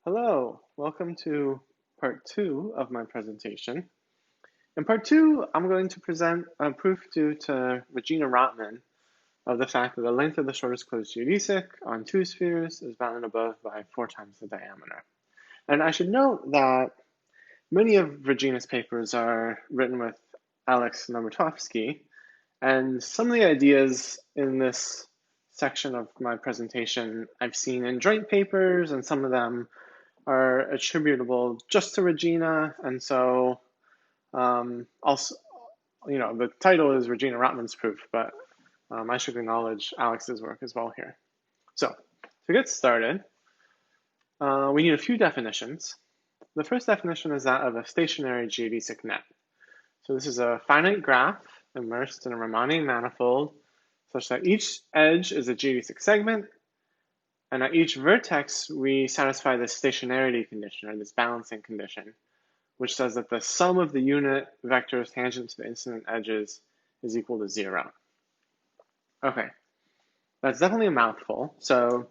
Hello, welcome to part two of my presentation. In part two, I'm going to present a proof due to Regina Rotman of the fact that the length of the shortest closed geodesic on two spheres is bounded above by 4 times the diameter. And I should note that many of Regina's papers are written with Alex Nowatovsky, and some of the ideas in this section of my presentation I've seen in joint papers, and some of them are attributable just to Regina, and so also, the title is Regina Rotman's proof, but I should acknowledge Alex's work as well here. So to get started, we need a few definitions. The first definition is that of a stationary geodesic net. So this is a finite graph immersed in a Riemannian manifold such that each edge is a geodesic segment, and at each vertex, we satisfy this stationarity condition, or this balancing condition, which says that the sum of the unit vectors tangent to the incident edges is equal to 0. Okay, that's definitely a mouthful. So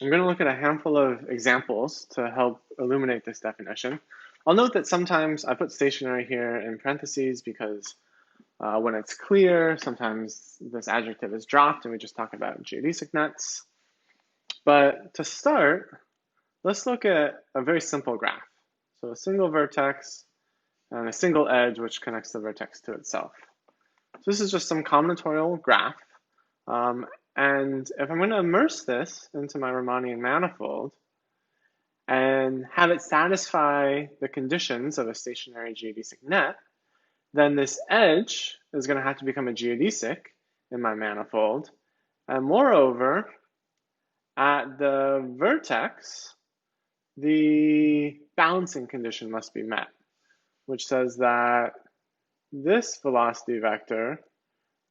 I'm going to look at a handful of examples to help illuminate this definition. I'll note that sometimes I put stationary here in parentheses because when it's clear, sometimes this adjective is dropped and we just talk about geodesic nets. But to start, let's look at a very simple graph. So a single vertex and a single edge which connects the vertex to itself. So this is just some combinatorial graph. And if I'm going to immerse this into my Riemannian manifold and have it satisfy the conditions of a stationary geodesic net, then this edge is going to have to become a geodesic in my manifold. And moreover, at the vertex, the balancing condition must be met, which says that this velocity vector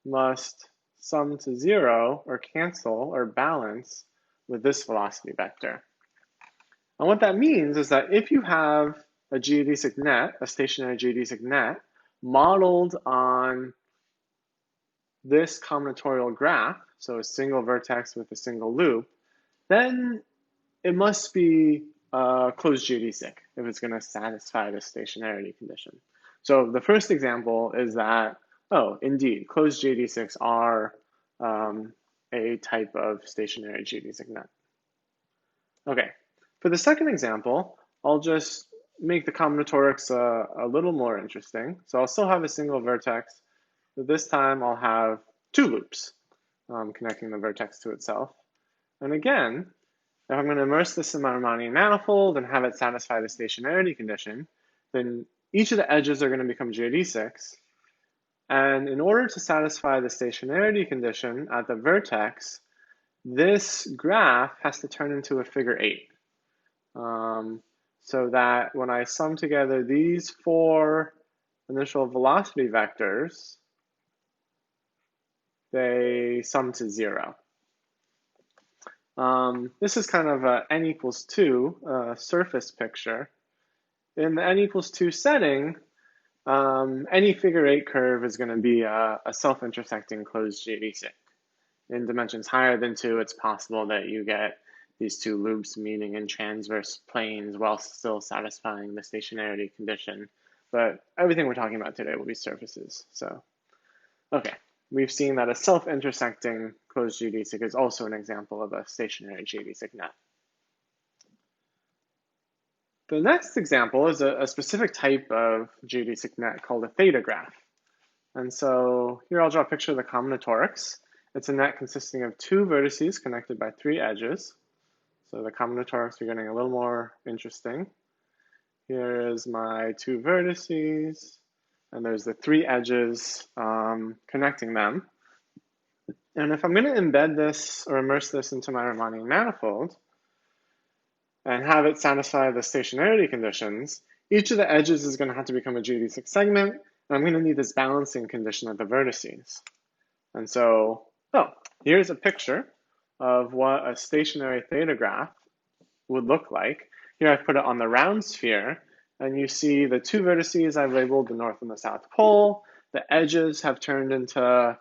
must sum to 0 or cancel or balance with this velocity vector. And what that means is that if you have a geodesic net, a stationary geodesic net, modeled on this combinatorial graph, so a single vertex with a single loop, then it must be a closed geodesic if it's going to satisfy the stationarity condition. So the first example is that, oh, indeed, closed geodesics are a type of stationary geodesic net. Okay, for the second example, I'll just make the combinatorics a little more interesting. So I'll still have a single vertex, but this time I'll have two loops connecting the vertex to itself. And again, if I'm going to immerse this in my Riemannian manifold and have it satisfy the stationarity condition, then each of the edges are going to become geodesics. And in order to satisfy the stationarity condition at the vertex, this graph has to turn into a figure 8. So that when I sum together these 4 initial velocity vectors, they sum to 0. This is kind of a n equals 2 surface picture. In the n equals 2 setting, any figure 8 curve is going to be a self-intersecting closed geodesic. In dimensions higher than 2, it's possible that you get these two loops meeting in transverse planes while still satisfying the stationarity condition. But everything we're talking about today will be surfaces. So, okay, we've seen that a self-intersecting closed geodesic is also an example of a stationary geodesic net. The next example is a specific type of geodesic net called a theta graph. And so here I'll draw a picture of the combinatorics. It's a net consisting of 2 vertices connected by 3 edges. So the combinatorics are getting a little more interesting. Here is my 2 vertices, and there's the 3 edges connecting them. And if I'm going to embed this or immerse this into my Riemannian manifold and have it satisfy the stationarity conditions, each of the edges is going to have to become a geodesic segment, and I'm going to need this balancing condition at the vertices. And so, here's a picture of what a stationary theta graph would look like. Here I've put it on the round sphere, and you see the 2 vertices I've labeled the north and the south pole. The edges have turned into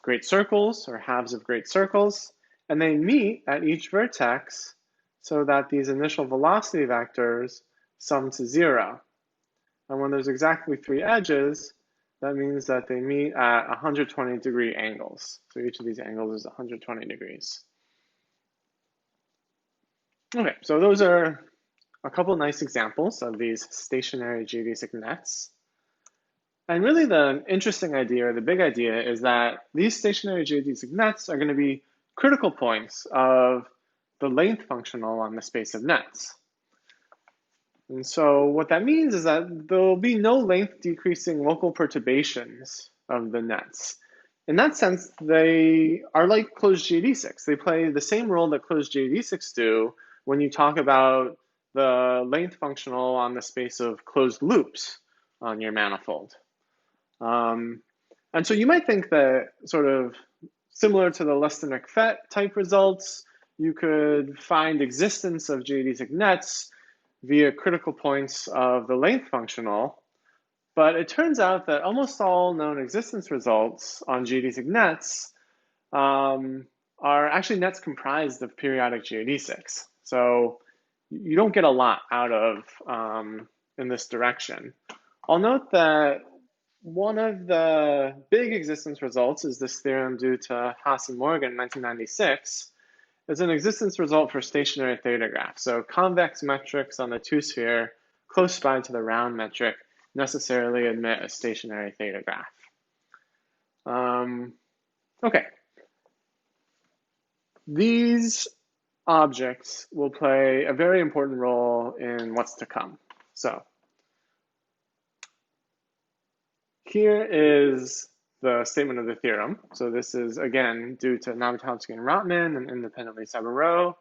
great circles or halves of great circles, and they meet at each vertex so that these initial velocity vectors sum to 0. And when there's exactly 3 edges, that means that they meet at 120-degree angles. So each of these angles is 120 degrees. Okay, so those are a couple nice examples of these stationary geodesic nets. And really the interesting idea, or the big idea, is that these stationary geodesic nets are going to be critical points of the length functional on the space of nets. And so what that means is that there will be no length decreasing local perturbations of the nets. In that sense, they are like closed geodesics. They play the same role that closed geodesics do when you talk about the length functional on the space of closed loops on your manifold. And so you might think that sort of similar to the Lestinic-Fett type results, you could find existence of geodesic nets via critical points of the length functional. But it turns out that almost all known existence results on geodesic nets are actually nets comprised of periodic geodesics. So you don't get a lot out of in this direction. I'll note that one of the big existence results is this theorem due to Haas and Morgan in 1996. It's an existence result for stationary theta graphs. So convex metrics on the two-sphere close by to the round metric necessarily admit a stationary theta graph. Okay. These objects will play a very important role in what's to come. So here is the statement of the theorem. So this is, again, due to Nabokov and Rotman and independently Saboureau.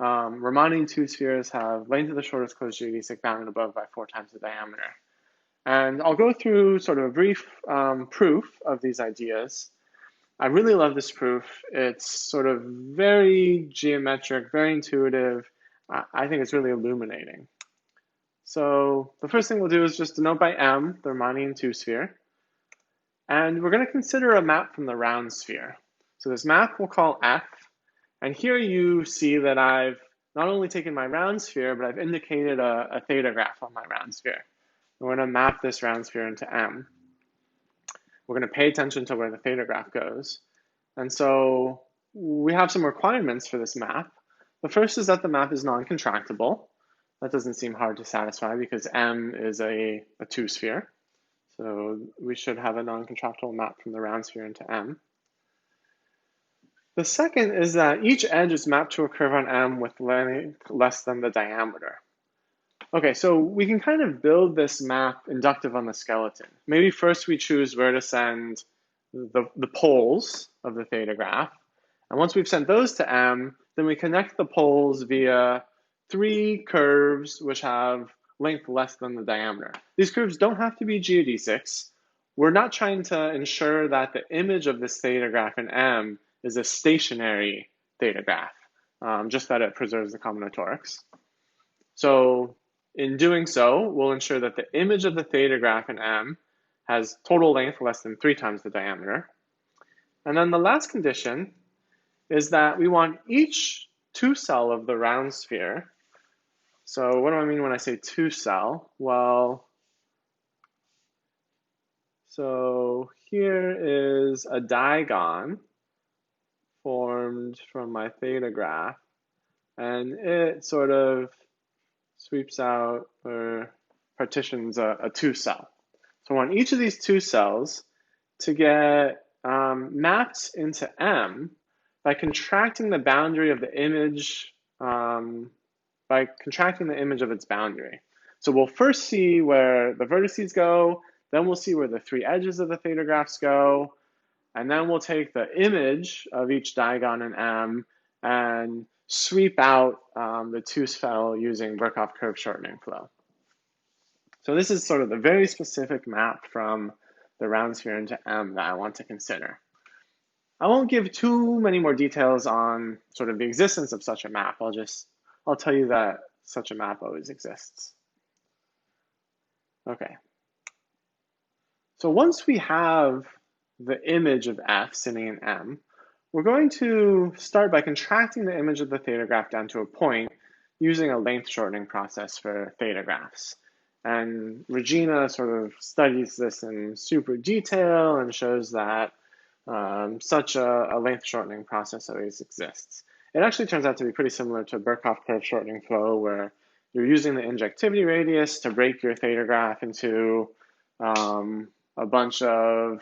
Riemannian two spheres have length of the shortest closed geodesic bounded above by 4 times the diameter. And I'll go through sort of a brief proof of these ideas. I really love this proof. It's sort of very geometric, very intuitive. I think it's really illuminating. So the first thing we'll do is just denote by M, the Riemannian two-sphere. And we're going to consider a map from the round sphere. So this map we'll call F. And here you see that I've not only taken my round sphere, but I've indicated a theta graph on my round sphere. We're going to map this round sphere into M. We're going to pay attention to where the theta graph goes. And so we have some requirements for this map. The first is that the map is non-contractible. That doesn't seem hard to satisfy because M is a two-sphere. So we should have a non-contractible map from the round sphere into M. The second is that each edge is mapped to a curve on M with length less than the diameter. Okay, so we can kind of build this map inductive on the skeleton. Maybe first we choose where to send the poles of the theta graph. And once we've sent those to M, then we connect the poles via 3 curves which have length less than the diameter. These curves don't have to be geodesics. We're not trying to ensure that the image of this theta graph in M is a stationary theta graph, just that it preserves the combinatorics. So in doing so, we'll ensure that the image of the theta graph in M has total length less than 3 times the diameter. And then the last condition is that we want each 2-cell of the round sphere. So what do I mean when I say 2-cell? Well, so here is a diagon formed from my theta graph, and it sort of sweeps out or partitions a 2-cell. So I want each of these 2 cells to get mapped into M by contracting the boundary of the image, by contracting the image of its boundary. So we'll first see where the vertices go, then we'll see where the 3 edges of the theta graphs go, and then we'll take the image of each diagon in M and sweep out the 2-cell using Birkhoff curve shortening flow. So this is sort of the very specific map from the round sphere into M that I want to consider. I won't give too many more details on sort of the existence of such a map. I'll tell you that such a map always exists. Okay. So once we have the image of F sitting in M, we're going to start by contracting the image of the theta graph down to a point using a length shortening process for theta graphs. And Regina sort of studies this in super detail and shows that such a length shortening process always exists. It actually turns out to be pretty similar to Birkhoff curve shortening flow, where you're using the injectivity radius to break your theta graph into a bunch of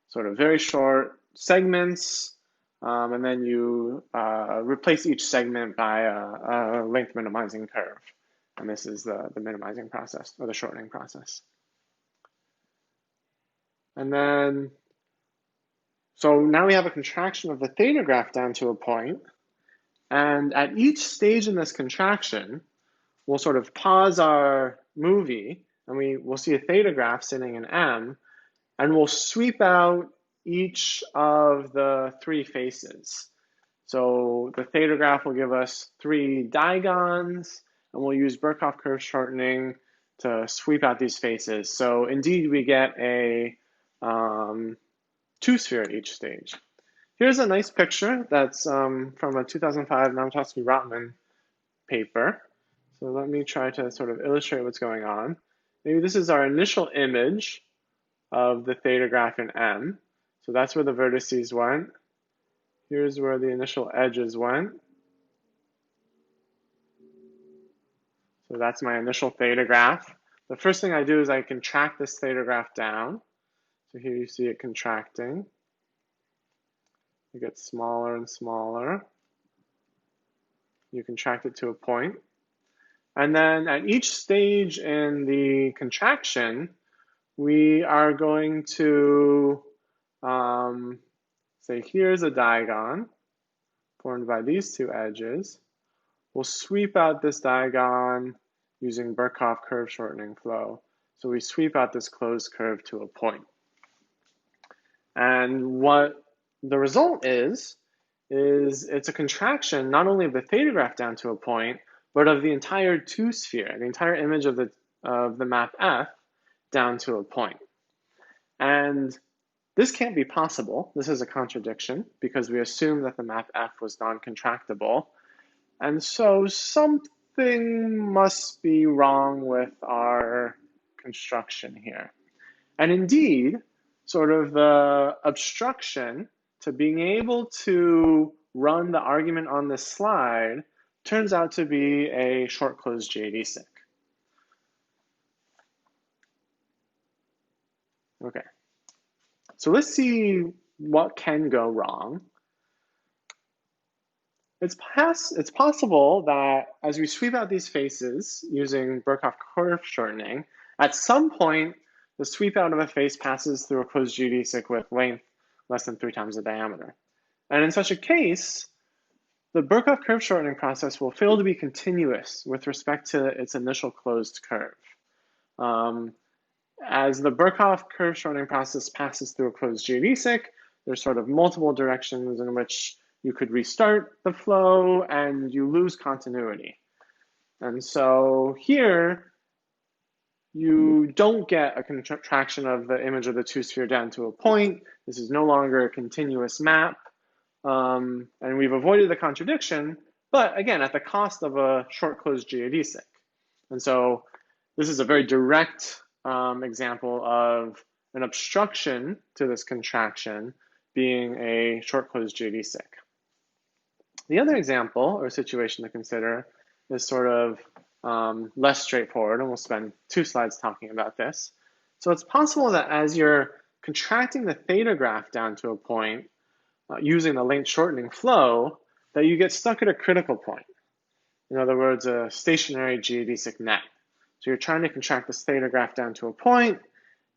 sort of very short segments, and then you replace each segment by a length minimizing curve. And this is the minimizing process, or the shortening process. And then, so now we have a contraction of the theta graph down to a point. And at each stage in this contraction, we'll sort of pause our movie, and we'll see a theta graph sitting in M, and we'll sweep out each of the three faces. So the theta graph will give us three digons, and we'll use Birkhoff curve shortening to sweep out these faces. So indeed, we get a two-sphere at each stage. Here's a nice picture that's from a 2005 Namatowski-Rotman paper. So let me try to sort of illustrate what's going on. Maybe this is our initial image of the theta graph in M. So that's where the vertices went. Here's where the initial edges went. So that's my initial theta graph. The first thing I do is I contract this theta graph down. So here you see it contracting. It gets smaller and smaller. You contract it to a point. And then at each stage in the contraction, we are going to say here's a diagon formed by these two edges. We'll sweep out this diagon using Birkhoff curve shortening flow. So we sweep out this closed curve to a point. And what the result is it's a contraction not only of the theta graph down to a point, but of the entire two-sphere, the entire image of the map F down to a point. And this can't be possible. This is a contradiction because we assume that the map F was non-contractible. And so something must be wrong with our construction here. And indeed, sort of the obstruction to being able to run the argument on this slide turns out to be a short closed geodesic. Okay, so let's see what can go wrong. It's possible that as we sweep out these faces using Birkhoff curve shortening, at some point, the sweep out of a face passes through a closed geodesic with length less than 3 times the diameter. And in such a case, the Birkhoff curve shortening process will fail to be continuous with respect to its initial closed curve. As the Birkhoff curve shortening process passes through a closed geodesic, there's sort of multiple directions in which you could restart the flow and you lose continuity. And so here, you don't get a contraction of the image of the two-sphere down to a point. This is no longer a continuous map. And we've avoided the contradiction, but again, at the cost of a short closed geodesic. And so this is a very direct example of an obstruction to this contraction being a short closed geodesic. The other example or situation to consider is sort of less straightforward, and we'll spend 2 slides talking about this. So it's possible that as you're contracting the theta graph down to a point using the length shortening flow, that you get stuck at a critical point. In other words, a stationary geodesic net. So you're trying to contract this theta graph down to a point,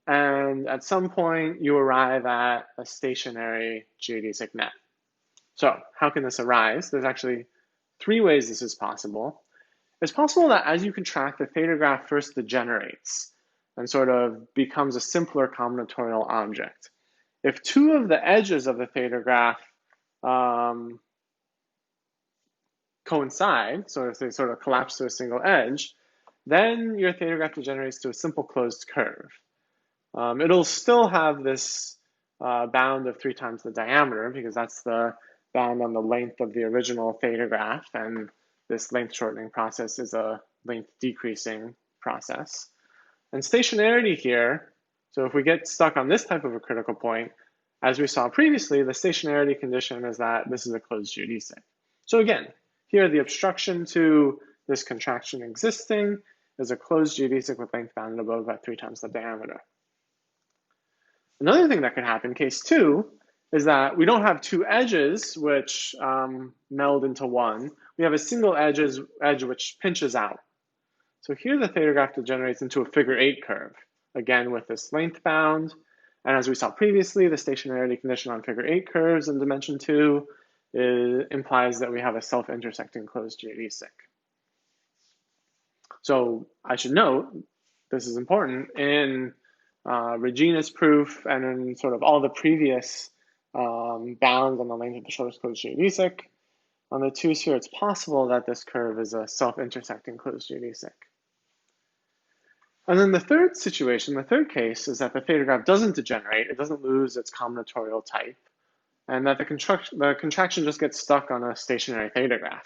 and at some point you arrive at a stationary geodesic net. So how can this arise? There's actually 3 ways this is possible. It's possible that as you contract, the theta graph first degenerates and sort of becomes a simpler combinatorial object. If 2 of the edges of the theta graph coincide, so if they sort of collapse to a single edge, then your theta graph degenerates to a simple closed curve. It'll still have this bound of 3 times the diameter because that's the bound on the length of the original theta graph, and this length shortening process is a length decreasing process. And stationarity here, so if we get stuck on this type of a critical point, as we saw previously, the stationarity condition is that this is a closed geodesic. So again, here the obstruction to this contraction existing is a closed geodesic with length bounded above at 3 times the diameter. Another thing that could happen, case 2, is that we don't have two edges which meld into one. We have a single edge which pinches out. So here the theta graph degenerates into a figure 8 curve, again with this length bound. And as we saw previously, the stationarity condition on figure 8 curves in dimension 2 implies that we have a self-intersecting closed geodesic. So I should note, this is important, in Regina's proof and in sort of all the previous bounds on the length of the shortest closed geodesic, on the 2 sphere, it's possible that this curve is a self-intersecting closed geodesic. And then the third situation, the third case, is that the theta graph doesn't degenerate, it doesn't lose its combinatorial type, and that the contraction just gets stuck on a stationary theta graph.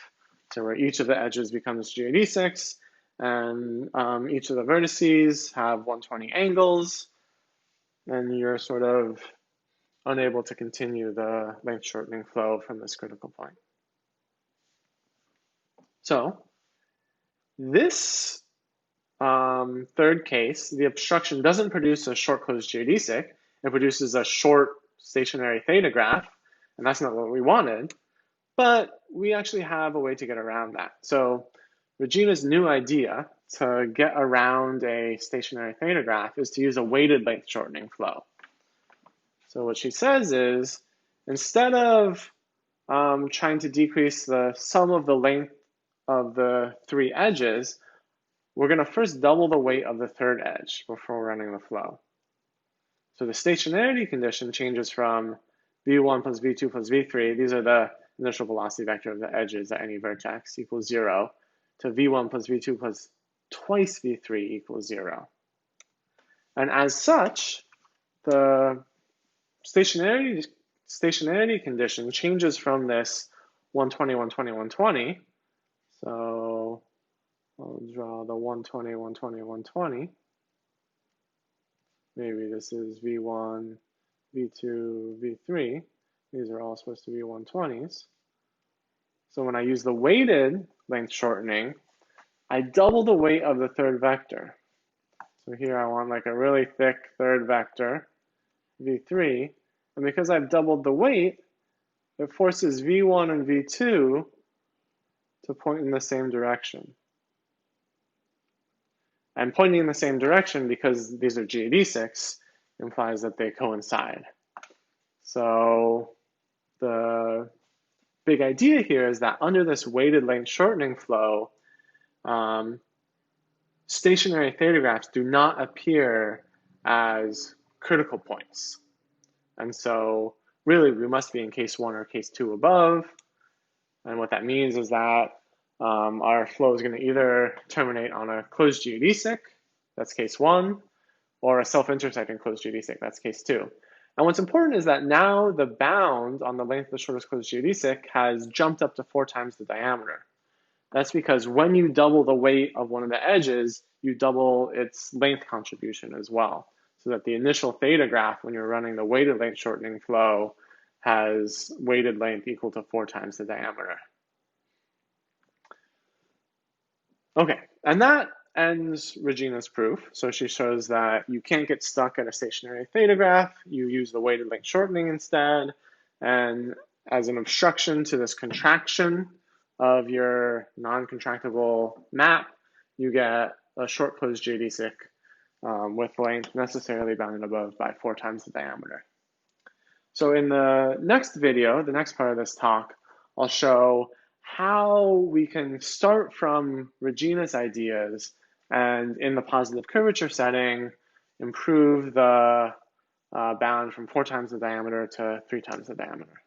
So where each of the edges becomes geodesics, and each of the vertices have 120 angles, and you're sort of unable to continue the length shortening flow from this critical point. So this third case, the obstruction doesn't produce a short closed geodesic, it produces a short stationary theta graph, and that's not what we wanted, but we actually have a way to get around that. So Regina's new idea to get around a stationary theta graph is to use a weighted length shortening flow. So what she says is, instead of trying to decrease the sum of the length of the 3 edges, we're going to first double the weight of the third edge before running the flow. So the stationarity condition changes from v1 plus v2 plus v3, these are the initial velocity vector of the edges at any vertex, equals 0, to v1 plus v2 plus twice v3 equals 0. And as such, the stationarity condition changes from this 120, 120, 120. So I'll draw the 120, 120, 120. Maybe this is v1, v2, v3. These are all supposed to be 120s. So when I use the weighted length shortening, I double the weight of the third vector. So here I want like a really thick third vector, v3. And because I've doubled the weight, it forces v1 and v2 to point in the same direction. And pointing in the same direction, because these are geodesics, implies that they coincide. So the big idea here is that under this weighted length shortening flow, stationary theta graphs do not appear as critical points. And so really we must be in case 1 or case 2 above. And what that means is that our flow is going to either terminate on a closed geodesic, that's case 1, or a self-intersecting closed geodesic, that's case 2. And what's important is that now the bound on the length of the shortest closed geodesic has jumped up to 4 times the diameter. That's because when you double the weight of one of the edges, you double its length contribution as well. So that the initial theta graph, when you're running the weighted length shortening flow, has weighted length equal to 4 times the diameter. Okay, and that ends Regina's proof. So she shows that you can't get stuck at a stationary theta graph. You use the weighted length shortening instead. And as an obstruction to this contraction of your non-contractible map, you get a short closed geodesic with length necessarily bounded above by 4 times the diameter. So in the next video, the next part of this talk, I'll show how we can start from Regina's ideas and in the positive curvature setting, improve the bound from 4 times the diameter to 3 times the diameter.